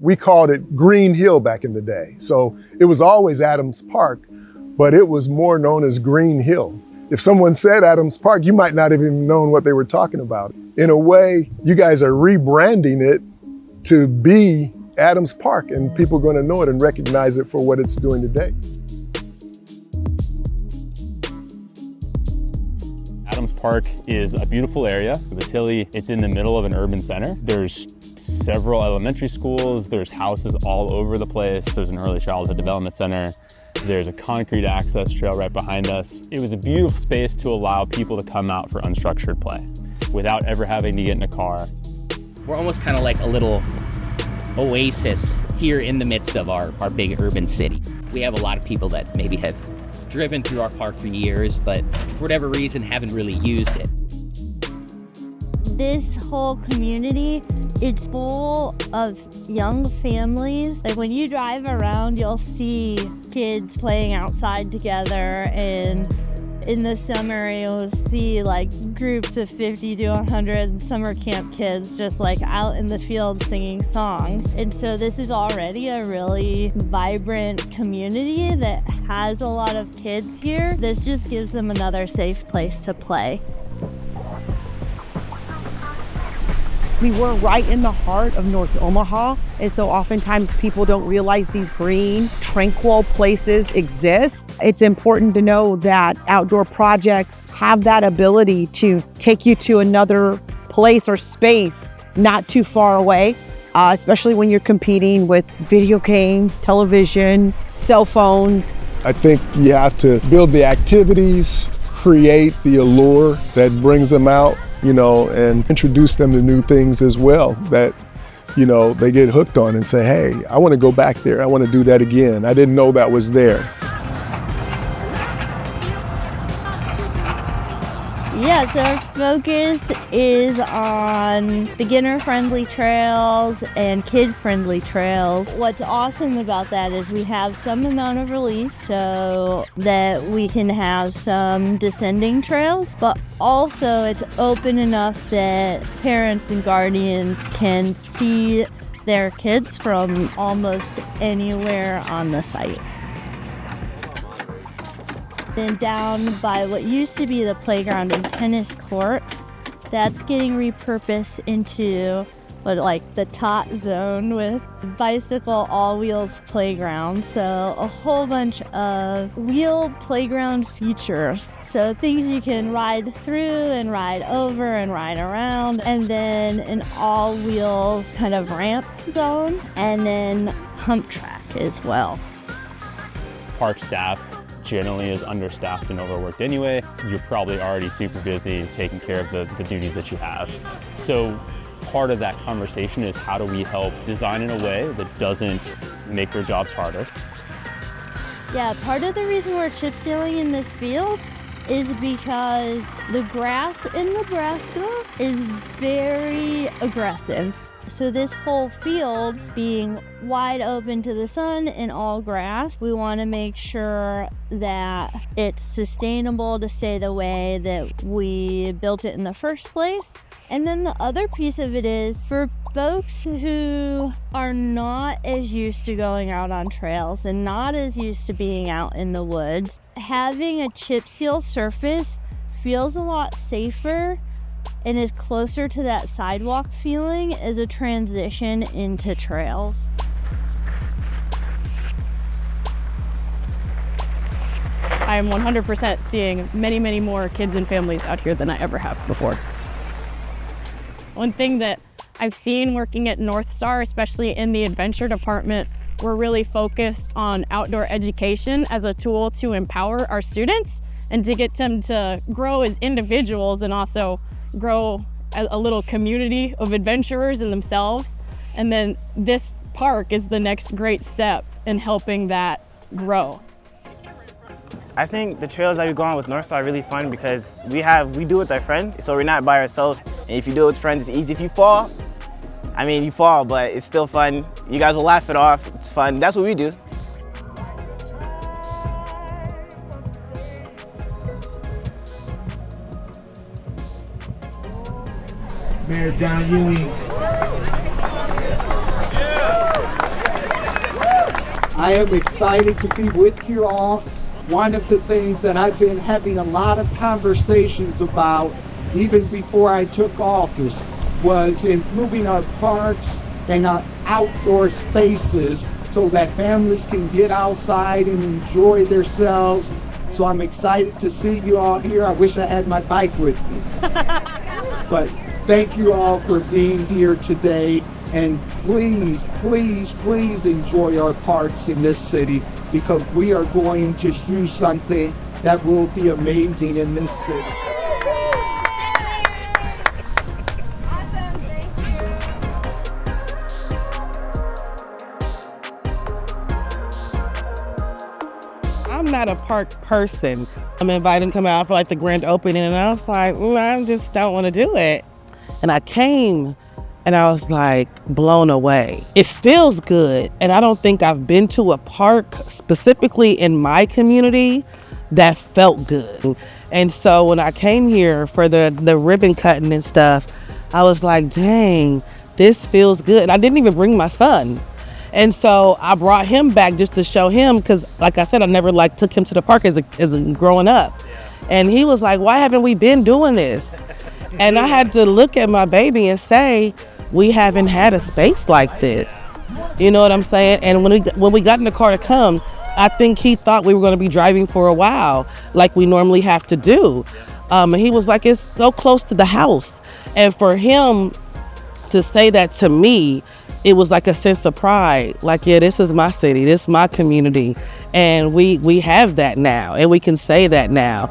We called it Green Hill back in the day. So it was always Adams Park, but it was more known as Green Hill. If someone said Adams Park, you might not have even known what they were talking about. In a way, you guys are rebranding it to be Adams Park, and people are going to know it and recognize it for what it's doing today. Adams Park is a beautiful area. It's hilly, it's in the middle of an urban center. There's several elementary schools, there's houses all over the place. There's an early childhood development center. There's a concrete access trail right behind us. It was a beautiful space to allow people to come out for unstructured play without ever having to get in a car. We're almost kind of like a little oasis here in the midst of our big urban city. We have a lot of people that maybe have driven through our park for years, but for whatever reason haven't really used it. This whole community, it's full of young families. Like when you drive around, you'll see kids playing outside together, and in the summer you'll see like groups of 50 to 100 summer camp kids just like out in the field singing songs. And so this is already a really vibrant community that has a lot of kids here. This just gives them another safe place to play. We were right in the heart of North Omaha, and so oftentimes people don't realize these green, tranquil places exist. It's important to know that outdoor projects have that ability to take you to another place or space not too far away, especially when you're competing with video games, television, cell phones. I think you have to build the activities, create the allure that brings them out, and introduce them to new things as well that, they get hooked on and say, hey, I want to go back there. I want to do that again. I didn't know that was there. Yeah, so our focus is on beginner-friendly trails and kid-friendly trails. What's awesome about that is we have some amount of relief so that we can have some descending trails, but also it's open enough that parents and guardians can see their kids from almost anywhere on the site. Then down by what used to be the playground and tennis courts, that's getting repurposed into the tot zone with bicycle all-wheels playground. So a whole bunch of wheel playground features. So things you can ride through and ride over and ride around, and then an all-wheels kind of ramp zone, and then hump track as well. Park staff generally is understaffed and overworked anyway. You're probably already super busy taking care of the duties that you have. So part of that conversation is how do we help design in a way that doesn't make their jobs harder. Yeah, part of the reason we're chip sealing in this field is because the grass in Nebraska is very aggressive. So this whole field being wide open to the sun and all grass, we want to make sure that it's sustainable to stay the way that we built it in the first place. And then the other piece of it is for folks who are not as used to going out on trails and not as used to being out in the woods, having a chip seal surface feels a lot safer and is closer to that sidewalk feeling as a transition into trails. I am 100% seeing many, many more kids and families out here than I ever have before. One thing that I've seen working at North Star, especially in the adventure department, we're really focused on outdoor education as a tool to empower our students and to get them to grow as individuals and also grow a little community of adventurers in themselves. And then this park is the next great step in helping that grow. I think the trails that we go on with North Star are really fun because we do it with our friends, so we're not by ourselves. And if you do it with friends, it's easy. If you fall, you fall, but it's still fun. You guys will laugh it off. It's fun. That's what we do. Mayor John Ewing. I am excited to be with you all. One of the things that I've been having a lot of conversations about, even before I took office, was improving our parks and our outdoor spaces so that families can get outside and enjoy themselves. So I'm excited to see you all here. I wish I had my bike with me. But thank you all for being here today. And please, please, please enjoy our parks in this city, because we are going to do something that will be amazing in this city. I'm not a park person. I'm invited to come out for like the grand opening, and I was like, I just don't want to do it. And I came and I was like blown away. It feels good. And I don't think I've been to a park specifically in my community that felt good. And so when I came here for the ribbon cutting and stuff, I was like, dang, this feels good. And I didn't even bring my son. And so I brought him back just to show him, because like I said, I never took him to the park as a growing up. And he was like, why haven't we been doing this? And I had to look at my baby and say, we haven't had a space like this. You know what I'm saying? And when we got in the car to come, I think he thought we were going to be driving for a while, like we normally have to do. And he was like, it's so close to the house. And for him to say that to me, it was like a sense of pride. Like, yeah, this is my city, this is my community. And we have that now, and we can say that now.